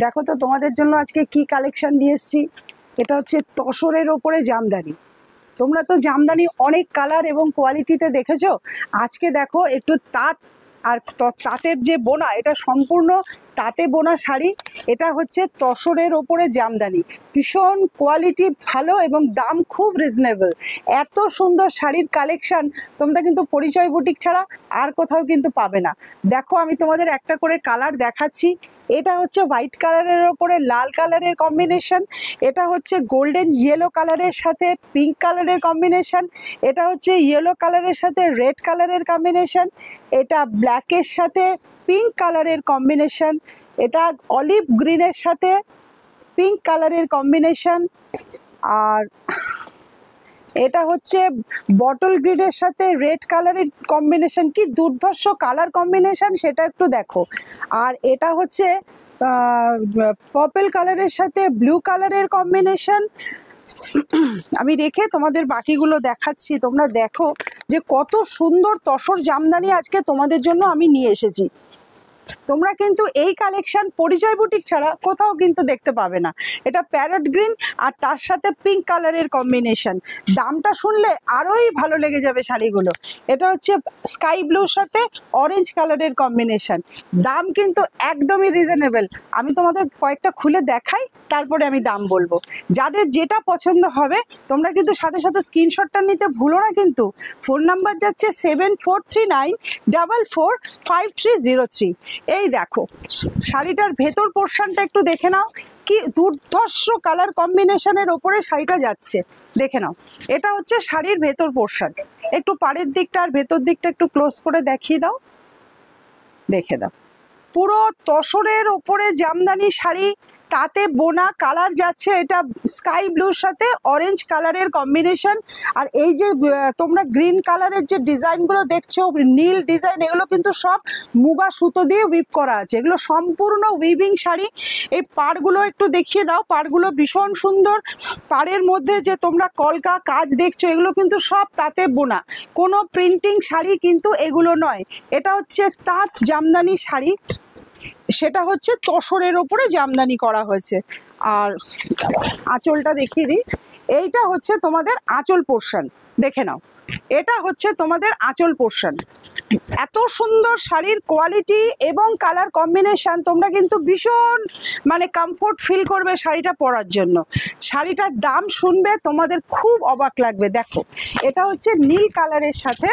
দেখো তো তোমাদের জন্য আজকে কি কালেকশন নিয়ে এসেছি। এটা হচ্ছে তসরের ওপরে জামদানি। তোমরা তো জামদানি অনেক কালার এবং কোয়ালিটিতে দেখেছো। আজকে দেখো একটু তাঁত আর তাঁতের যে বোনা, এটা সম্পূর্ণ তাঁতে বোনা শাড়ি। এটা হচ্ছে তসরের ওপরে জামদানি, ভীষণ কোয়ালিটি ভালো এবং দাম খুব রিজনেবল। এত সুন্দর শাড়ির কালেকশন তোমরা কিন্তু পরিচয় বুটিক ছাড়া আর কোথাও কিন্তু পাবে না। দেখো আমি তোমাদের একটা করে কালার দেখাচ্ছি। এটা হচ্ছে হোয়াইট কালারের ওপরে লাল কালারের কম্বিনেশন, এটা হচ্ছে গোল্ডেন ইয়েলো কালারের সাথে পিঙ্ক কালারের কম্বিনেশন, এটা হচ্ছে ইয়েলো কালারের সাথে রেড কালারের কম্বিনেশন, এটা ব্ল্যাকের সাথে পিঙ্ক কালারের কম্বিনেশন, এটা অলিভ গ্রিনের সাথে পিঙ্ক কালারের কম্বিনেশন, আর এটা হচ্ছে বটল গ্রিনের সাথে রেড কালারের কম্বিনেশন। কি দুর্ধর্ষ কালার কম্বিনেশন সেটা একটু দেখো। আর এটা হচ্ছে পার্পল কালারের সাথে ব্লু কালারের কম্বিনেশন। আমি রেখে তোমাদের বাকিগুলো দেখাচ্ছি, তোমরা দেখো যে কত সুন্দর তসর জামদানি আজকে তোমাদের জন্য আমি নিয়ে এসেছি। তোমরা কিন্তু এই কালেকশন পরিচয় বুটিক ছাড়া কোথাও কিন্তু দেখতে পাবে না। এটা প্যারট গ্রিন আর তার সাথে পিঙ্ক কালারের কম্বিনেশন। দামটা শুনলে আরোই ভালো লেগে যাবে শাড়িগুলো। এটা হচ্ছে স্কাই ব্লুর সাথে অরেঞ্জ কালারের কম্বিনেশন। দাম কিন্তু একদমই রিজনেবল। আমি তোমাদের কয়েকটা খুলে দেখাই, তারপরে আমি দাম বলবো। যাদের যেটা পছন্দ হবে তোমরা কিন্তু সাথে সাথে স্ক্রিনশটটা নিতে ভুলো না কিন্তু। ফোন নাম্বার যাচ্ছে 7439445303। এই দেখো শাড়িটার ভেতর পোর্শনটা একটু দেখে নাও, কি দুর্ধর্ষ কালার কম্বিনেশনের ওপরে শাড়িটা যাচ্ছে। দেখে নাও, এটা হচ্ছে শাড়ির ভেতর পোর্শন। একটু পাড়ের দিকটা আর ভেতর দিকটা একটু ক্লোজ করে দেখিয়ে দাও, দেখে দাও। পুরো তসরের ওপরে জামদানি শাড়ি, তাতে বোনা কালার যাচ্ছে। এটা স্কাই ব্লুর সাথে অরেঞ্জ কালারের কম্বিনেশন। আর এই যে তোমরা গ্রিন কালারের যে ডিজাইনগুলো দেখছো, নীল ডিজাইন, এগুলো কিন্তু সব মুগা সুতো দিয়ে উইভ করা আছে। এগুলো সম্পূর্ণ উইভিং শাড়ি। এই পাড়গুলো একটু দেখিয়ে দাও, পাড়গুলো ভীষণ সুন্দর। পাড়ের মধ্যে যে তোমরা কলকা কাজ দেখছো, এগুলো কিন্তু সব তাতে বোনা, কোনো প্রিন্টিং শাড়ি কিন্তু এগুলো নয়। এটা হচ্ছে তাঁত জামদানি শাড়ি, সেটা হচ্ছে তসরের ওপরে জামদানি করা হয়েছে। আর আঁচলটা দেখিয়ে দিই, এইটা হচ্ছে তোমাদের আঁচল পোর্শন, দেখে নাও। এটা হচ্ছে তোমাদের আঁচল পোর্শন। এত সুন্দর শাড়ির কোয়ালিটি এবং কালার কম্বিনেশন, তোমরা কিন্তু ভীষণ কমফোর্ট ফিল করবে শাড়িটা পরার জন্য। শাড়িটার দাম শুনবে তোমাদের খুব অবাক লাগবে। দেখো, এটা হচ্ছে নীল কালারের সাথে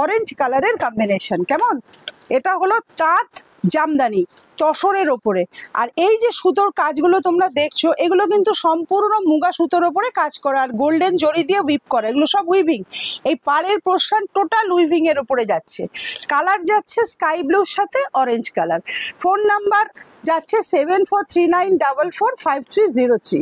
অরেঞ্জ কালারের কম্বিনেশন। কেমন? এটা হলো তাঁত জামদানি তসরের ওপরে। আর এই যে সুতোর কাজগুলো তোমরা দেখছো, এগুলো কিন্তু সম্পূর্ণ মুগা সুতোর ওপরে কাজ করা আর গোল্ডেন জরি দিয়ে উইভ করা। এগুলো সব উইভিং। এই পাড়ের পোর্শন টোটাল উইভিং এর ওপরে যাচ্ছে। কালার যাচ্ছে স্কাই ব্লুর সাথে অরেঞ্জ কালার। ফোন নাম্বার যাচ্ছে 7439445303।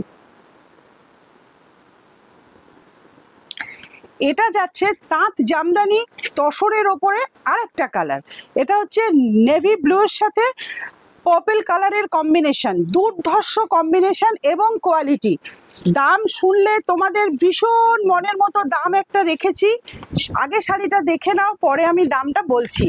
এটা যাচ্ছে তাঁত জামদানি তসরের ওপরে আরেকটা কালার। এটা হচ্ছে নেভি ব্লুর সাথে পার্পল কালারের কম্বিনেশন। দুর্ধর্ষ কম্বিনেশন এবং কোয়ালিটি। দাম শুনলে তোমাদের ভীষণ মনের মতো দাম একটা রেখেছি। আগে শাড়িটা দেখে নাও, পরে আমি দামটা বলছি।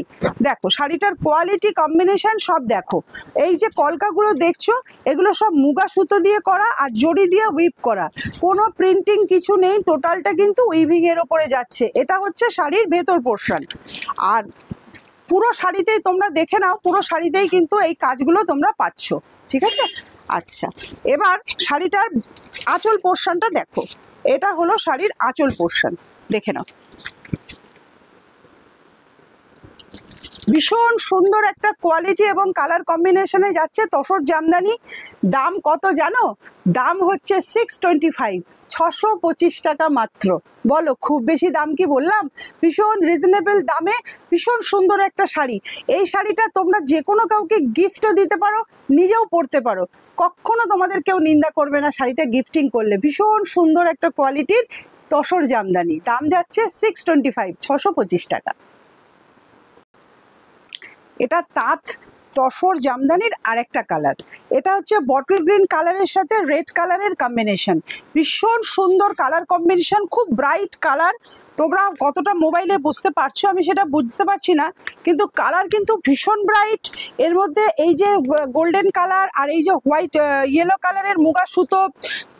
দেখো শাড়িটার কোয়ালিটি, কম্বিনেশন সব দেখো। এই যে কলকাগুলো দেখছো, এগুলো সব মুগা সুতো দিয়ে করা আর জড়ি দিয়ে উইভ করা, কোনো প্রিন্টিং কিছু নেই। টোটালটা কিন্তু উইভিং এর ওপরে যাচ্ছে। এটা হচ্ছে শাড়ির ভেতর পোর্শন। আর পুরো শাড়িতেই তোমরা দেখে নাও, পুরো শাড়িতেই কিন্তু এই কাজগুলো তোমরা পাচ্ছ। ঠিক আছে? আচ্ছা, এবার শাড়িটার আঁচল পোর্শনটা দেখো। এটা হলো শাড়ির আঁচল পোর্শন, দেখে নাও। ভীষণ সুন্দর একটা কোয়ালিটি এবং কালার কম্বিনেশনে যাচ্ছে তসর জামদানি। দাম কত জানো? দাম হচ্ছে 625, 625 টাকা মাত্র। বলো, খুব বেশি দাম কি বললাম? ভীষণ রিজনেবল দামে ভীষণ সুন্দর একটা শাড়ি। এই শাড়িটা তোমরা যে কোনো কাউকে গিফটও দিতে পারো, নিজেও পরতে পারো। কখনো তোমাদের কেউ নিন্দা করবে না শাড়িটা গিফটিং করলে। ভীষণ সুন্দর একটা কোয়ালিটির তসর জামদানি। দাম যাচ্ছে 625, 625 টাকা। এটা তাঁত তসর জামদানির আরেকটা কালার। এটা হচ্ছে বটল গ্রিন কালারের সাথে রেড কালারের কম্বিনেশন, ভীষণ সুন্দর কালার কম্বিনেশন, খুব ব্রাইট কালার। তোমরা কতটা মোবাইলে বুঝতে পারছো আমি সেটা বুঝতে পারছি না, কিন্তু কালার কিন্তু ভীষণ ব্রাইট। এর মধ্যে এই যে গোল্ডেন কালার আর এই যে হোয়াইট ইয়েলো কালারের মুগা সুতো,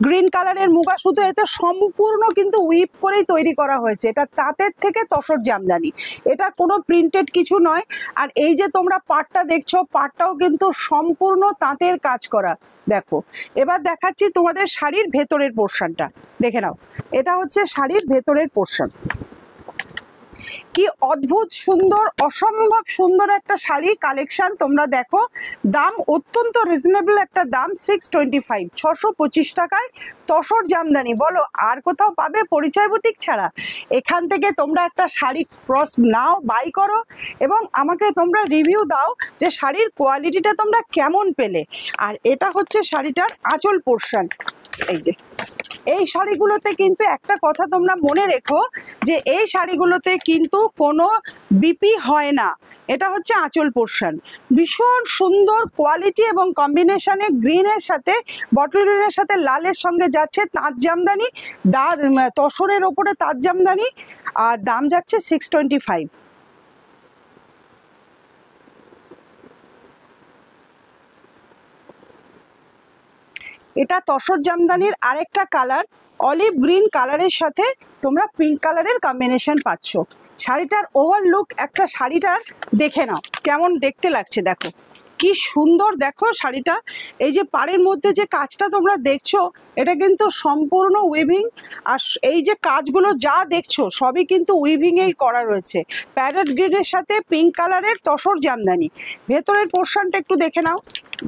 গ্রিন কালারের মুগা সুতো, এতে সম্পূর্ণ কিন্তু উইপ করেই তৈরি করা হয়েছে। এটা তাঁতের থেকে তসর জামদানি, এটা কোনো প্রিন্টেড কিছু নয়। আর এই যে তোমরা পাটটা দেখছো, পাটটাও কিন্তু সম্পূর্ণ তাঁতের কাজ করা। দেখো, এবার দেখাচ্ছি তোমাদের শাড়ির ভেতরের পোর্শনটা, দেখে নাও। এটা হচ্ছে শাড়ির ভেতরের পোর্শন, কি অদ্ভুত সুন্দর, অসম্ভব সুন্দর একটা শাড়ি কালেকশন। তোমরা দেখো, দাম অত্যন্ত রিজনেবল একটা দাম, 625, 625 টাকায় তসর জামদানি। বলো আর কোথাও পাবে পরিচয় বুটিক ছাড়া? এখান থেকে তোমরা একটা শাড়ি ক্রস নাও, বাই করো এবং আমাকে তোমরা রিভিউ দাও যে শাড়ির কোয়ালিটিটা তোমরা কেমন পেলে। আর এটা হচ্ছে শাড়িটার আঁচল পোর্শন। এই যে এই শাড়িগুলোতে কিন্তু একটা কথা তোমরা মনে রেখো, যে এই শাড়িগুলোতে কিন্তু কোনো বিপি হয় না। এটা হচ্ছে আঁচল পোর্শন, ভীষণ সুন্দর কোয়ালিটি এবং কম্বিনেশনে গ্রিনের সাথে, বটল গ্রিনের সাথে লালের সঙ্গে যাচ্ছে তাঁত জামদানি, তসরের ওপরে তাঁত জামদানি। আর দাম যাচ্ছে 625। এটা তসর জামদানির আরেকটা কালার, অলিভ গ্রিন কালারের সাথে তোমরা পিঙ্ক কালারের কম্বিনেশন পাচ্ছ। শাড়িটার ওভার লুক, একটা শাড়িটার দেখে নাও কেমন দেখতে লাগছে। দেখো কি সুন্দর, দেখো শাড়িটা। এই যে পাড়ের মধ্যে যে কাজটা তোমরা দেখছো, এটা কিন্তু সম্পূর্ণ উইভিং। আর এই যে কাজগুলো যা দেখছো সবই কিন্তু উইভিংয়েই করা রয়েছে। প্যারেট গ্রিনের সাথে পিঙ্ক কালারের তসর জামদানি। ভেতরের পোর্শনটা একটু দেখে নাও,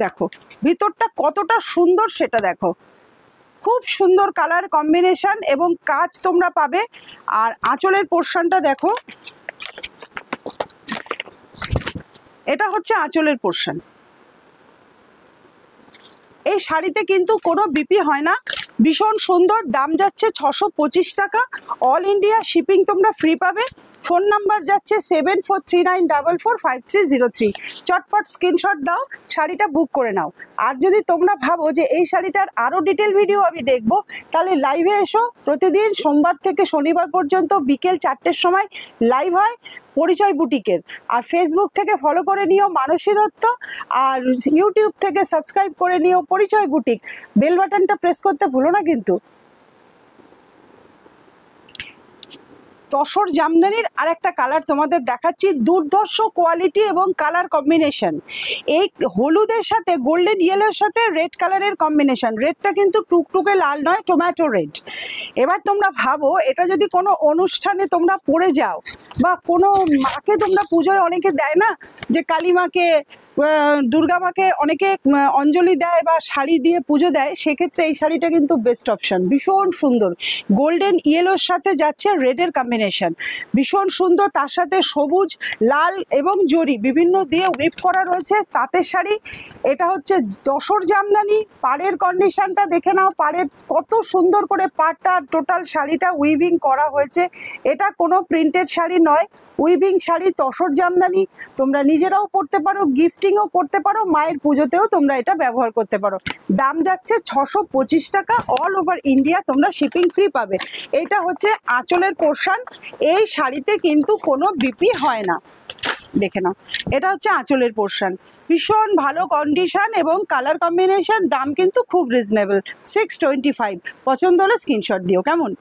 দেখো ভিতরটা কতটা সুন্দর সেটা দেখো, খুব সুন্দর কালার কম্বিনেশন এবং কাজ তোমরা পাবে। আর আঁচলের পোর্শনটা দেখো, এটা হচ্ছে আঁচলের পোর্শন। এই শাড়িতে কিন্তু কোনো বিপি হয় না, ভীষণ সুন্দর। দাম যাচ্ছে 625 টাকা, অল ইন্ডিয়া শিপিং তোমরা ফ্রি পাবে। ফোন নাম্বার যাচ্ছে 7439445303। চটপট স্ক্রিনশট দাও, শাড়িটা বুক করে নাও। আর যদি তোমরা ভাবো যে এই শাড়িটার আরও ডিটেল ভিডিও আমি দেখবো, তাহলে লাইভে এসো। প্রতিদিন সোমবার থেকে শনিবার পর্যন্ত বিকেল 4টের সময় লাইভ হয় পরিচয় বুটিকের। আর ফেসবুক থেকে ফলো করে নিও মানসী দত্ত, আর ইউটিউব থেকে সাবস্ক্রাইব করে নিও পরিচয় বুটিক। বেল বাটনটা প্রেস করতে ভুলো না কিন্তু। তসর জামদানির আরেকটা কালার তোমাদের দেখাচ্ছি, দুর্ধর্ষ কোয়ালিটি এবং কালার কম্বিনেশন। এই হলুদের সাথে গোল্ডেন ইয়েলোর সাথে রেড কালারের কম্বিনেশন। রেডটা কিন্তু টুকটুকে লাল নয়, টমেটো রেড। এবার তোমরা ভাবো, এটা যদি কোনো অনুষ্ঠানে তোমরা পরে যাও, বা কোনো মাকে তোমরা পুজোয় অনেকে দেয় না, যে কালী মাকে, দুর্গা মাকে অনেকে অঞ্জলি দেয় বা শাড়ি দিয়ে পুজো দেয়, সেক্ষেত্রে এই শাড়িটা কিন্তু বেস্ট অপশন। ভীষণ সুন্দর, গোল্ডেন ইয়েলোর সাথে যাচ্ছে রেডের কম্বিনেশন, ভীষণ সুন্দর। তার সাথে সবুজ, লাল এবং জরি বিভিন্ন দিয়ে ওয়েভ করা রয়েছে তাঁতের শাড়ি। এটা হচ্ছে তসর জামদানি। পাড়ের কন্ডিশনটা দেখে নাও, পাড়ের কত সুন্দর করে পাড়টা, টোটাল শাড়িটা উইভিং করা হয়েছে। এটা কোনো প্রিন্টেড শাড়ি নয়, উইভিং শাড়ি, তসর জামদানি। তোমরা নিজেরাও পরতে পারো, গিফটিংও করতে পারো, মায়ের পুজোতেও তোমরা এটা ব্যবহার করতে পারো। দাম যাচ্ছে 625 টাকা, অল ওভার ইন্ডিয়া তোমরা শিপিং ফ্রি পাবে। এটা হচ্ছে আঁচলের পোর্শন। এই শাড়িতে কিন্তু কোনো বিপি হয় না, দেখে নাও। এটা হচ্ছে আঁচলের পোর্শন, ভীষণ ভালো কন্ডিশন এবং কালার কম্বিনেশন। দাম কিন্তু খুব রিজনেবল, 625। পছন্দ হলে স্ক্রিনশট দিও কেমন।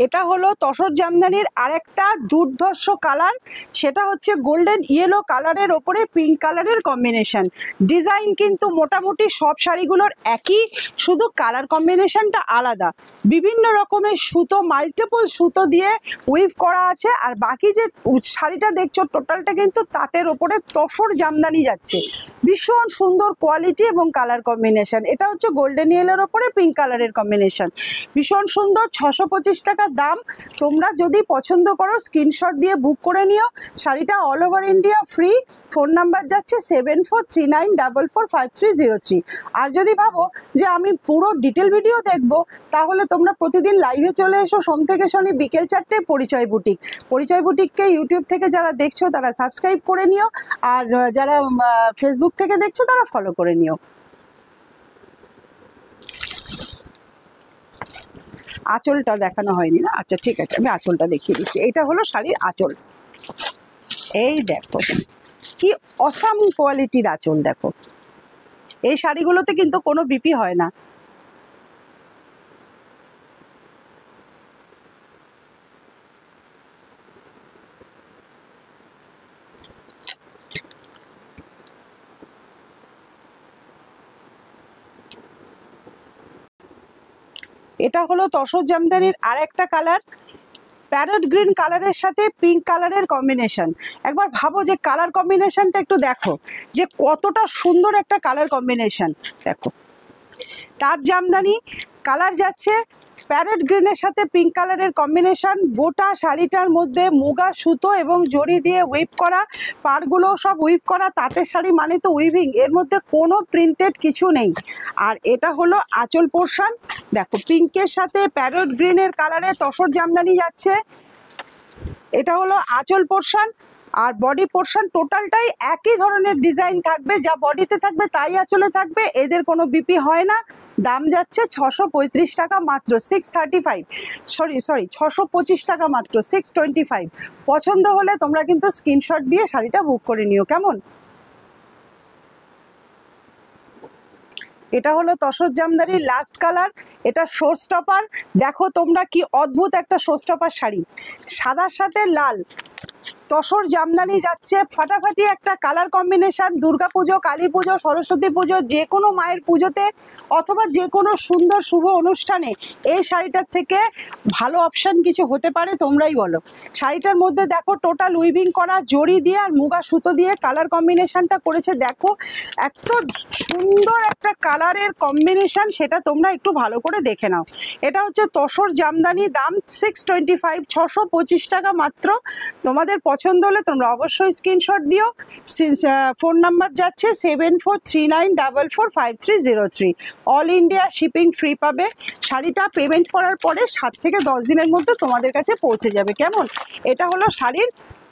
এটা হলো তসর জামদানির আরেকটা দুর্ধর্ষ কালার, সেটা হচ্ছে গোল্ডেন ইয়েলো কালারের ওপরে পিঙ্ক কালারের কম্বিনেশন। ডিজাইন কিন্তু মোটামুটি সব শাড়িগুলোর একই, শুধু কালার কম্বিনেশনটা আলাদা। বিভিন্ন রকমের সুতো, মাল্টিপল সুতো দিয়ে উইভ করা আছে। আর বাকি যে শাড়িটা দেখছো টোটালটা কিন্তু তাঁতের ওপরে তসর জামদানি যাচ্ছে, ভীষণ সুন্দর কোয়ালিটি এবং কালার কম্বিনেশন। এটা হচ্ছে গোল্ডেন ইয়েলোর ওপরে পিঙ্ক কালারের কম্বিনেশন, ভীষণ সুন্দর। 625 টাকা দাম। তোমরা যদি পছন্দ করো স্ক্রিনশট দিয়ে বুক করে নিও। শাড়িটা all over India free. Phone number যাচ্ছে 7439445303। আর যদি ভাবো যে আমি পুরো ডিটেল ভিডিও দেখবো, তাহলে তোমরা প্রতিদিন লাইভে চলে এসো সোম থেকে শনি বিকেল 4টে পরিচয় বুটিক। পরিচয় বুটিককে ইউটিউব থেকে যারা দেখছো তারা সাবস্ক্রাইব করে নিও, আর যারা ফেসবুক থেকে দেখছো তারা ফলো করে নিও। আঁচলটা দেখানো হয়নি না, আচ্ছা ঠিক আছে, আমি আঁচলটা দেখিয়ে দিচ্ছি। এটা হলো শাড়ির আঁচল। এই দেখো কি অসাম কোয়ালিটির আঁচল। দেখো এই শাড়িগুলোতে কিন্তু কোনো বিপি হয় না। এটা হলো তসর জামদানির আর একটা কালার, প্যারট গ্রিন কালারের সাথে পিঙ্ক কালারের কম্বিনেশন। একবার ভাবো যে কালার কম্বিনেশনটা একটু দেখো যে কতটা সুন্দর একটা কালার কম্বিনেশন। দেখো তাঁত জামদানি কালার যাচ্ছে প্যারট গ্রিনের সাথে পিঙ্ক কালারের কম্বিনেশন। গোটা শাড়িটার মধ্যে মুগা সুতো এবং জড়ি দিয়ে উইভ করা, পাড়গুলো সব উইভ করা। তাঁতের শাড়ি মানে তো উইভিং, এর মধ্যে কোনো প্রিন্টেড কিছু নেই। আর এটা হলো আঁচল পোর্শন। দেখো পিঙ্কের সাথে প্যারট গ্রিনের কালারে তসর জামদানি যাচ্ছে। এটা হলো আঁচল পোর্শন। আর বডি পোর্শন টোটালটাই একই ধরনের ডিজাইন থাকবে, যা বডিতে থাকবে তাই আঁচলে থাকবে। এদের কোনো বিপি হয় না। দাম যাচ্ছে 635 টাকা মাত্র, 635, সরি 625 টাকা মাত্র, 625। পছন্দ হলে তোমরা কিন্তু স্ক্রিনশট দিয়ে শাড়িটা বুক করে নিও। কেমন? এটা হলো তসর জামদানির লাস্ট কালার। এটা শো স্টপার। দেখো তোমরা কি অদ্ভুত একটা শো স্টপার শাড়ি, সাদার সাথে লাল। তসর জামদানি যাচ্ছে ফাটাফাটি একটা কালার কম্বিনেশন। দুর্গা পুজো, কালী পুজো, সরস্বতী পুজো, যে কোনো মায়ের পুজোতে অথবা যে কোনো সুন্দর শুভ অনুষ্ঠানে এই শাড়িটার থেকে ভালো অপশান কিছু হতে পারে? তোমরাই বলো। শাড়িটার মধ্যে দেখো টোটাল উইভিং করা, জড়ি দিয়ে আর মুগা সুতো দিয়ে কালার কম্বিনেশনটা করেছে। দেখো এত সুন্দর একটা কালারের কম্বিনেশন, সেটা তোমরা একটু ভালো করে দেখে নাও। এটা হচ্ছে তসর জামদানি, দাম 625, 625 টাকা মাত্র। তোমাদের পছন্দ হলে তোমরা অবশ্যই স্ক্রিনশট দিও। ফোন নাম্বার যাচ্ছে 7439445303। অল ইন্ডিয়া শিপিং ফ্রি পাবে। শাড়িটা পেমেন্ট করার পরে 7 থেকে 10 দিনের মধ্যে তোমাদের কাছে পৌঁছে যাবে। কেমন? এটা হলো শাড়ির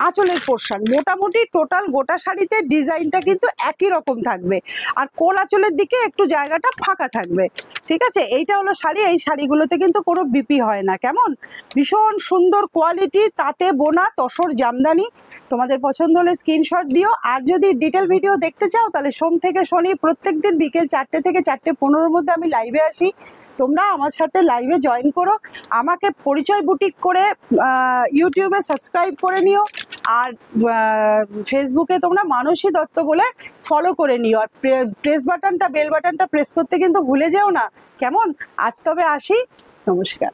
আঁচলের পোর্শন। মোটামুটি টোটাল গোটা শাড়িতে ডিজাইনটা কিন্তু একই রকম থাকবে, আর কোল আঁচলের দিকে একটু জায়গাটা ফাঁকা থাকবে। ঠিক আছে, এইটা হলো শাড়ি। এই শাড়িগুলোতে কিন্তু কোনো বিপি হয় না। কেমন? ভীষণ সুন্দর কোয়ালিটি, তাতে বোনা তসর জামদানি। তোমাদের পছন্দ হলে স্ক্রিনশট দিও। আর যদি ডিটেল ভিডিও দেখতে চাও তাহলে সোম থেকে শনি প্রত্যেকদিন বিকেল 4টে থেকে 4:15-র মধ্যে আমি লাইভে আসি। তোমরা আমার সাথে লাইভে জয়েন করো। আমাকে পরিচয় বুটিক করে ইউটিউবে সাবস্ক্রাইব করে নিও। আর ফেসবুকে তোমরা মানসী দত্ত বলে ফলো করে নিও। আর প্রেস বাটনটা, বেল বাটনটা প্রেস করতে কিন্তু ভুলে যেও না। কেমন? আজ তবে আসি, নমস্কার।